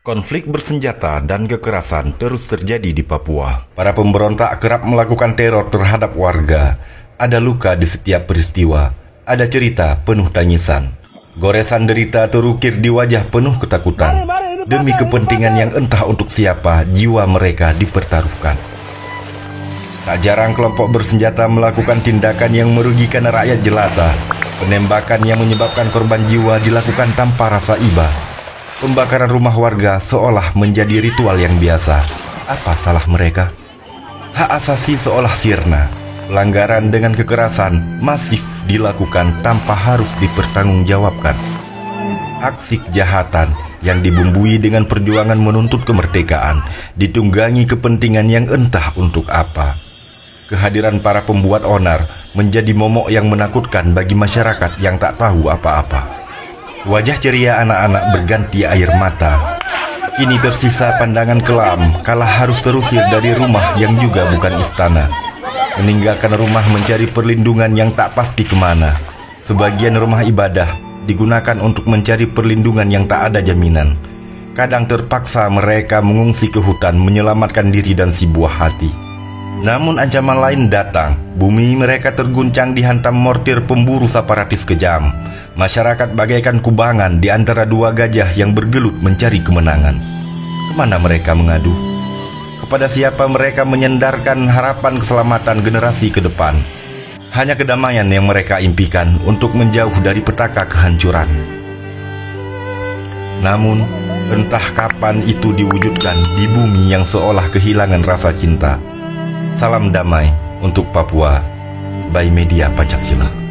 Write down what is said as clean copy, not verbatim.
Konflik bersenjata dan kekerasan terus terjadi di Papua. Para pemberontak kerap melakukan teror terhadap warga. Ada luka di setiap peristiwa. Ada cerita penuh tangisan. Goresan derita terukir di wajah penuh ketakutan. Demi kepentingan yang entah untuk siapa, jiwa mereka dipertaruhkan. Tak jarang kelompok bersenjata melakukan tindakan yang merugikan rakyat jelata. Penembakan yang menyebabkan korban jiwa dilakukan tanpa rasa iba. Pembakaran rumah warga seolah menjadi ritual yang biasa. Apa salah mereka? Hak asasi seolah sirna. Pelanggaran dengan kekerasan masif dilakukan tanpa harus dipertanggungjawabkan. Aksi kejahatan yang dibumbui dengan perjuangan menuntut kemerdekaan ditunggangi kepentingan yang entah untuk apa. Kehadiran para pembuat onar menjadi momok yang menakutkan bagi masyarakat yang tak tahu apa-apa. Wajah ceria anak-anak berganti air mata. Kini tersisa pandangan kelam kala harus terusir dari rumah yang juga bukan istana. Meninggalkan rumah mencari perlindungan yang tak pasti kemana. Sebagian rumah ibadah digunakan untuk mencari perlindungan yang tak ada jaminan. Kadang terpaksa mereka mengungsi ke hutan menyelamatkan diri dan si buah hati. Namun ancaman lain datang. Bumi mereka terguncang dihantam mortir pemburu separatis kejam. Masyarakat bagaikan kubangan di antara dua gajah yang bergelut mencari kemenangan. Kemana mereka mengadu? Kepada siapa mereka menyandarkan harapan keselamatan generasi ke depan? Hanya kedamaian yang mereka impikan untuk menjauh dari petaka kehancuran. Namun, entah kapan itu diwujudkan di bumi yang seolah kehilangan rasa cinta. Salam damai untuk Papua by Media Pancasila.